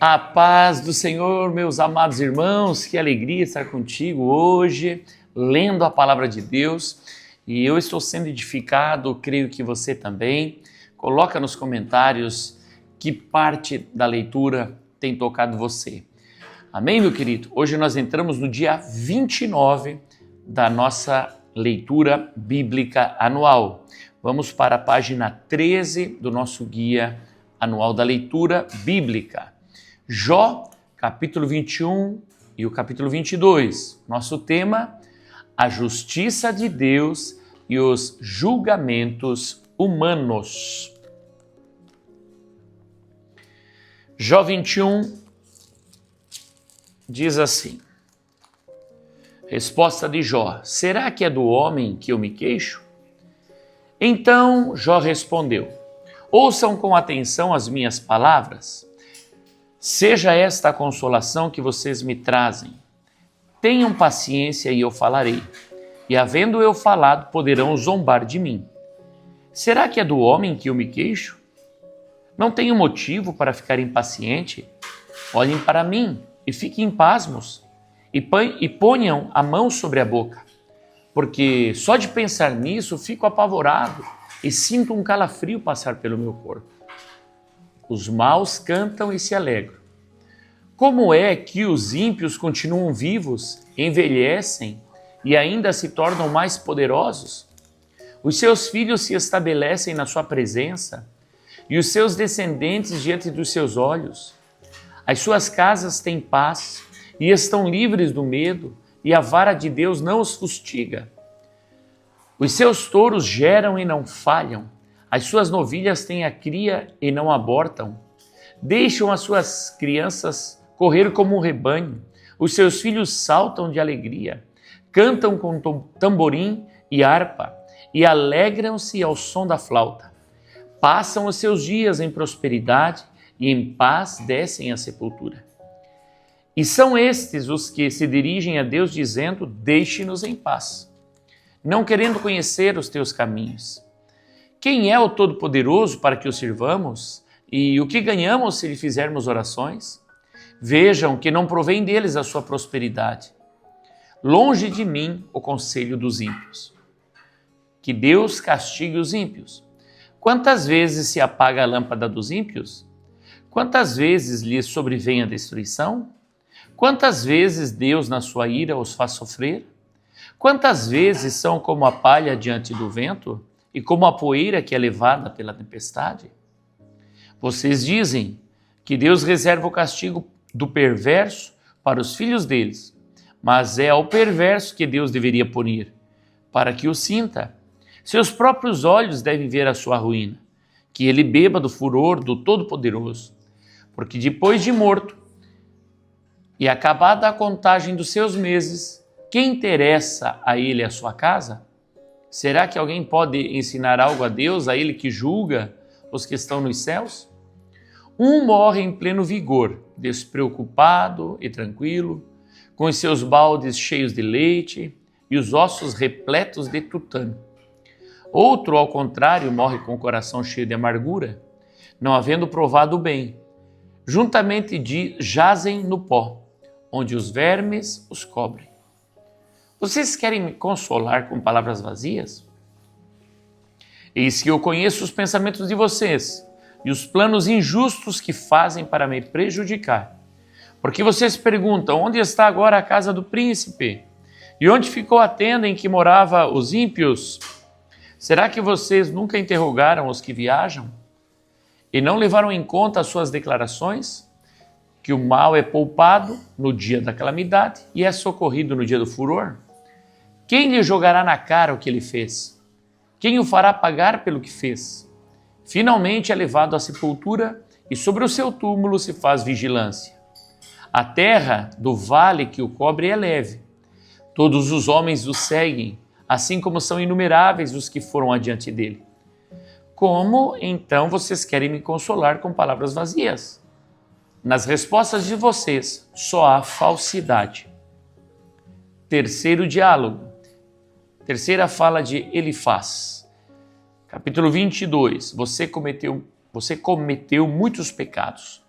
A paz do Senhor, meus amados irmãos, que alegria estar contigo hoje, lendo a palavra de Deus. E eu estou sendo edificado, creio que você também. Coloca nos comentários que parte da leitura tem tocado você. Amém, meu querido? Hoje nós entramos no dia 29 da nossa leitura bíblica anual. Vamos para a página 13 do nosso guia anual da leitura bíblica. Jó, capítulo 21 e o capítulo 22. Nosso tema, a justiça de Deus e os julgamentos humanos. Jó 21 diz assim, resposta de Jó, será que é do homem que eu me queixo? Então Jó respondeu, ouçam com atenção as minhas palavras. Seja esta a consolação que vocês me trazem. Tenham paciência e eu falarei. E havendo eu falado, poderão zombar de mim. Será que é do homem que eu me queixo? Não tenho motivo para ficar impaciente? Olhem para mim e fiquem pasmos. E ponham a mão sobre a boca. Porque só de pensar nisso fico apavorado e sinto um calafrio passar pelo meu corpo. Os maus cantam e se alegram. Como é que os ímpios continuam vivos, envelhecem e ainda se tornam mais poderosos? Os seus filhos se estabelecem na sua presença e os seus descendentes diante dos seus olhos. As suas casas têm paz e estão livres do medo e a vara de Deus não os fustiga. Os seus touros geram e não falham. As suas novilhas têm a cria e não abortam. Deixam as suas crianças correr como um rebanho. Os seus filhos saltam de alegria. Cantam com tamborim e harpa e alegram-se ao som da flauta. Passam os seus dias em prosperidade e em paz descem à sepultura. E são estes os que se dirigem a Deus dizendo, deixe-nos em paz, não querendo conhecer os teus caminhos. Quem é o Todo-Poderoso para que o sirvamos? E o que ganhamos se lhe fizermos orações? Vejam que não provém deles a sua prosperidade. Longe de mim o conselho dos ímpios. Que Deus castigue os ímpios. Quantas vezes se apaga a lâmpada dos ímpios? Quantas vezes lhes sobrevém a destruição? Quantas vezes Deus na sua ira os faz sofrer? Quantas vezes são como a palha diante do vento? E como a poeira que é levada pela tempestade? Vocês dizem que Deus reserva o castigo do perverso para os filhos deles, mas é ao perverso que Deus deveria punir, para que o sinta. Seus próprios olhos devem ver a sua ruína, que ele beba do furor do Todo-Poderoso, porque depois de morto e acabada a contagem dos seus meses, quem interessa a ele a sua casa? Será que alguém pode ensinar algo a Deus, a Ele que julga os que estão nos céus? Um morre em pleno vigor, despreocupado e tranquilo, com os seus baldes cheios de leite e os ossos repletos de tutano. Outro, ao contrário, morre com o coração cheio de amargura, não havendo provado o bem. Juntamente jazem no pó, onde os vermes os cobrem. Vocês querem me consolar com palavras vazias? Eis que eu conheço os pensamentos de vocês e os planos injustos que fazem para me prejudicar. Porque vocês perguntam, onde está agora a casa do príncipe? E onde ficou a tenda em que morava os ímpios? Será que vocês nunca interrogaram os que viajam? E não levaram em conta as suas declarações? Que o mal é poupado no dia da calamidade e é socorrido no dia do furor? Quem lhe jogará na cara o que ele fez? Quem o fará pagar pelo que fez? Finalmente é levado à sepultura e sobre o seu túmulo se faz vigilância. A terra do vale que o cobre é leve. Todos os homens o seguem, assim como são inumeráveis os que foram adiante dele. Como, então, vocês querem me consolar com palavras vazias? Nas respostas de vocês só há falsidade. Terceiro diálogo. Terceira fala de Elifaz. Capítulo 22. Você cometeu muitos pecados.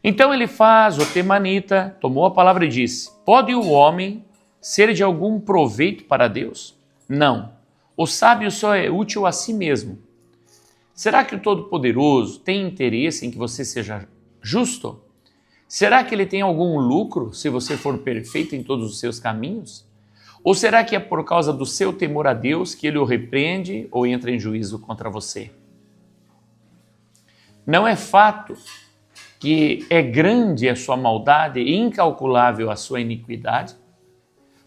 Então Elifaz, o temanita, tomou a palavra e disse: pode o homem ser de algum proveito para Deus? Não. O sábio só é útil a si mesmo. Será que o Todo-Poderoso tem interesse em que você seja justo? Será que ele tem algum lucro se você for perfeito em todos os seus caminhos? Ou será que é por causa do seu temor a Deus que ele o repreende ou entra em juízo contra você? Não é fato que é grande a sua maldade e incalculável a sua iniquidade?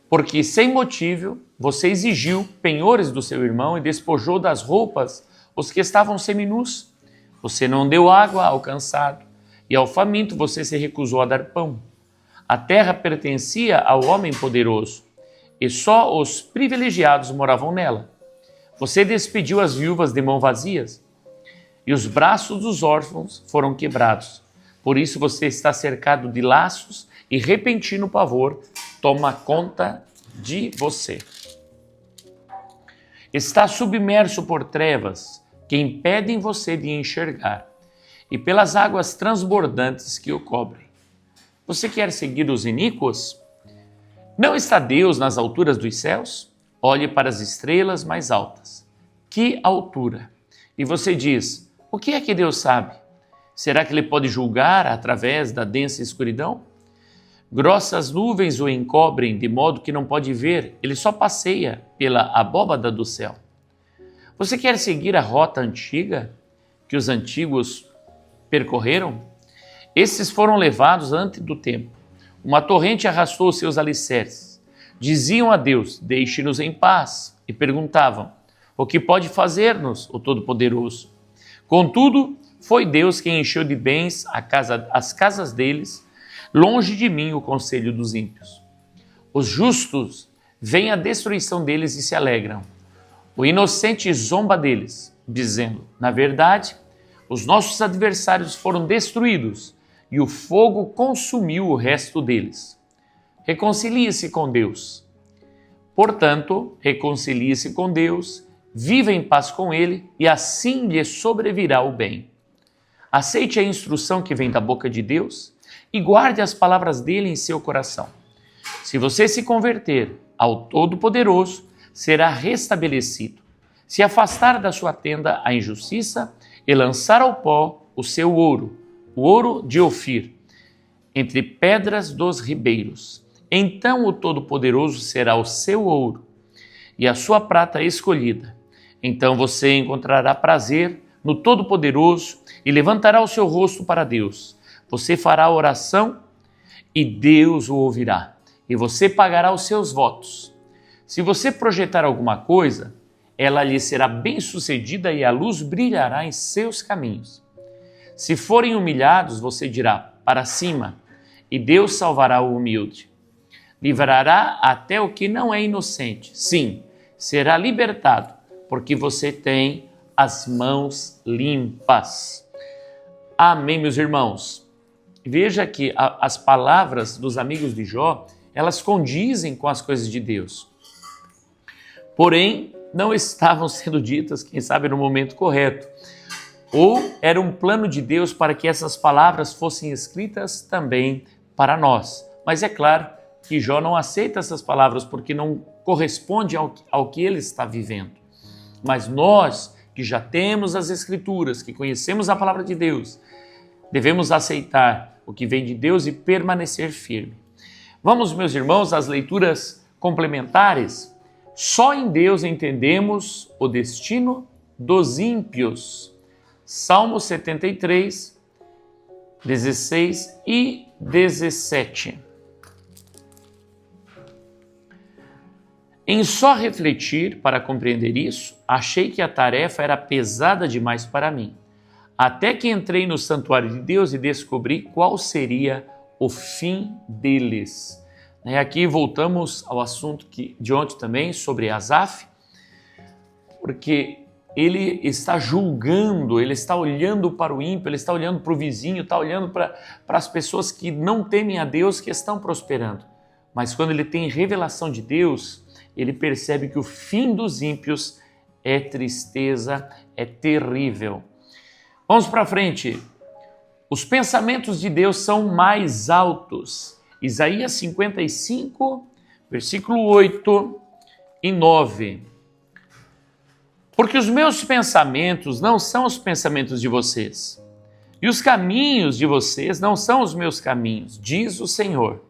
Porque sem motivo você exigiu penhores do seu irmão e despojou das roupas os que estavam seminus. Você não deu água ao cansado e ao faminto você se recusou a dar pão. A terra pertencia ao homem poderoso e só os privilegiados moravam nela. Você despediu as viúvas de mãos vazias e os braços dos órfãos foram quebrados. Por isso você está cercado de laços e repentino pavor toma conta de você. Está submerso por trevas que impedem você de enxergar e pelas águas transbordantes que o cobrem. Você quer seguir os iníquos? Não está Deus nas alturas dos céus? Olhe para as estrelas mais altas. Que altura! E você diz: o que é que Deus sabe? Será que ele pode julgar através da densa escuridão? Grossas nuvens o encobrem de modo que não pode ver, ele só passeia pela abóbada do céu. Você quer seguir a rota antiga que os antigos percorreram? Esses foram levados antes do tempo. Uma torrente arrastou seus alicerces. Diziam a Deus: deixe-nos em paz. E perguntavam: o que pode fazer-nos o Todo-Poderoso? Contudo, foi Deus quem encheu de bens as casas deles. Longe de mim o conselho dos ímpios. Os justos veem a destruição deles e se alegram. O inocente zomba deles, dizendo: na verdade, os nossos adversários foram destruídos e o fogo consumiu o resto deles. Reconcilie-se com Deus. Portanto, reconcilie-se com Deus, viva em paz com Ele e assim lhe sobrevirá o bem. Aceite a instrução que vem da boca de Deus e guarde as palavras dele em seu coração. Se você se converter ao Todo-Poderoso, será restabelecido. Se afastar da sua tenda a injustiça e lançar ao pó o seu ouro, o ouro de Ofir, entre pedras dos ribeiros, então o Todo-Poderoso será o seu ouro e a sua prata escolhida. Então você encontrará prazer no Todo-Poderoso e levantará o seu rosto para Deus. Você fará oração e Deus o ouvirá, e você pagará os seus votos. Se você projetar alguma coisa, ela lhe será bem-sucedida e a luz brilhará em seus caminhos. Se forem humilhados, você dirá: para cima, e Deus salvará o humilde. Livrará até o que não é inocente. Sim, será libertado, porque você tem as mãos limpas. Amém, meus irmãos. Veja que as palavras dos amigos de Jó, elas condizem com as coisas de Deus. Porém, não estavam sendo ditas, quem sabe, no momento correto. Ou era um plano de Deus para que essas palavras fossem escritas também para nós. Mas é claro que Jó não aceita essas palavras porque não corresponde ao que ele está vivendo. Mas nós, que já temos as Escrituras, que conhecemos a palavra de Deus, devemos aceitar o que vem de Deus e permanecer firme. Vamos, meus irmãos, às leituras complementares. Só em Deus entendemos o destino dos ímpios. Salmo 73, 16 e 17. Em só refletir para compreender isso, achei que a tarefa era pesada demais para mim. Até que entrei no santuário de Deus e descobri qual seria o fim deles. Aqui voltamos ao assunto de ontem também, sobre Asaf, porque ele está julgando, ele está olhando para o ímpio, ele está olhando para o vizinho, está olhando para as pessoas que não temem a Deus, que estão prosperando. Mas quando ele tem revelação de Deus, ele percebe que o fim dos ímpios é tristeza, é terrível. Vamos para frente. Os pensamentos de Deus são mais altos. Isaías 55, versículo 8 e 9. Porque os meus pensamentos não são os pensamentos de vocês, e os caminhos de vocês não são os meus caminhos, diz o Senhor.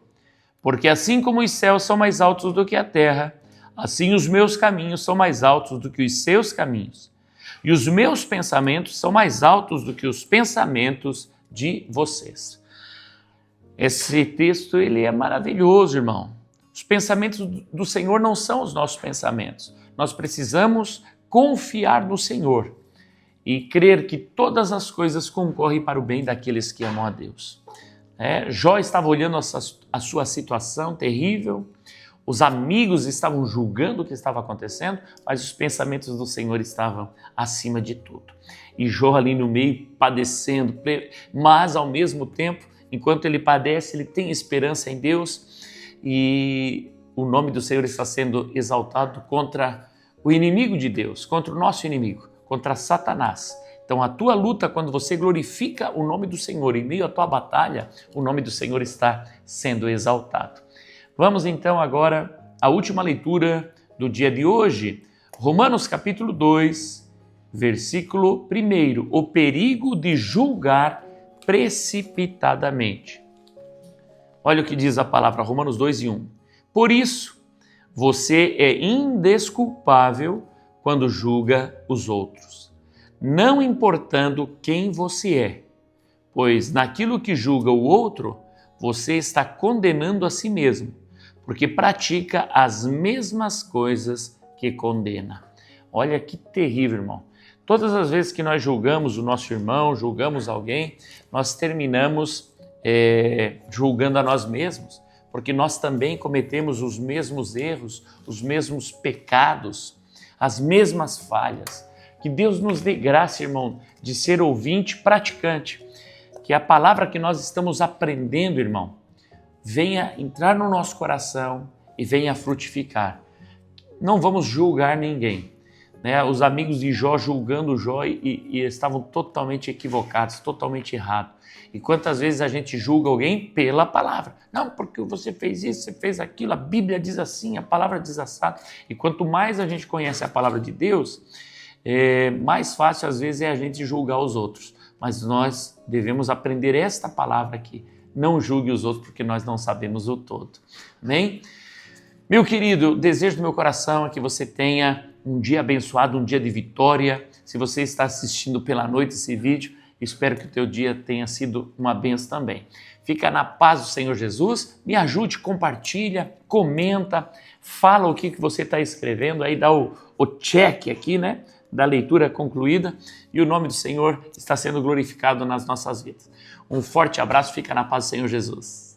Porque assim como os céus são mais altos do que a terra, assim os meus caminhos são mais altos do que os seus caminhos, e os meus pensamentos são mais altos do que os pensamentos de vocês. Esse texto ele é maravilhoso, irmão. Os pensamentos do Senhor não são os nossos pensamentos. Nós precisamos confiar no Senhor e crer que todas as coisas concorrem para o bem daqueles que amam a Deus. Jó estava olhando a sua situação terrível, os amigos estavam julgando o que estava acontecendo, mas os pensamentos do Senhor estavam acima de tudo. E Jó ali no meio padecendo, mas ao mesmo tempo, enquanto ele padece, ele tem esperança em Deus e o nome do Senhor está sendo exaltado contra o inimigo de Deus, contra o nosso inimigo, contra Satanás. Então a tua luta, quando você glorifica o nome do Senhor, em meio à tua batalha, o nome do Senhor está sendo exaltado. Vamos então agora à última leitura do dia de hoje, Romanos capítulo 2, versículo 1, o perigo de julgar precipitadamente. Olha o que diz a palavra, Romanos 2 e 1. Por isso, você é indesculpável quando julga os outros, não importando quem você é, pois naquilo que julga o outro, você está condenando a si mesmo, porque pratica as mesmas coisas que condena. Olha que terrível, irmão. Todas as vezes que nós julgamos o nosso irmão, julgamos alguém, nós terminamos julgando a nós mesmos, porque nós também cometemos os mesmos erros, os mesmos pecados, as mesmas falhas. Que Deus nos dê graça, irmão, de ser ouvinte praticante, que a palavra que nós estamos aprendendo, irmão, venha entrar no nosso coração e venha frutificar. Não vamos julgar ninguém. Os amigos de Jó julgando Jó e estavam totalmente equivocados, totalmente errados. E quantas vezes a gente julga alguém pela palavra? Não, porque você fez isso, você fez aquilo, a Bíblia diz assim, a palavra diz assado. E quanto mais a gente conhece a palavra de Deus, mais fácil às vezes é a gente julgar os outros. Mas nós devemos aprender esta palavra aqui. Não julgue os outros porque nós não sabemos o todo. Amém? Meu querido, o desejo do meu coração é que você tenha um dia abençoado, um dia de vitória. Se você está assistindo pela noite esse vídeo, espero que o teu dia tenha sido uma bênção também. Fica na paz do Senhor Jesus, me ajude, compartilha, comenta, fala o que você está escrevendo, aí dá o check aqui, né, da leitura concluída, e o nome do Senhor está sendo glorificado nas nossas vidas. Um forte abraço, fica na paz do Senhor Jesus.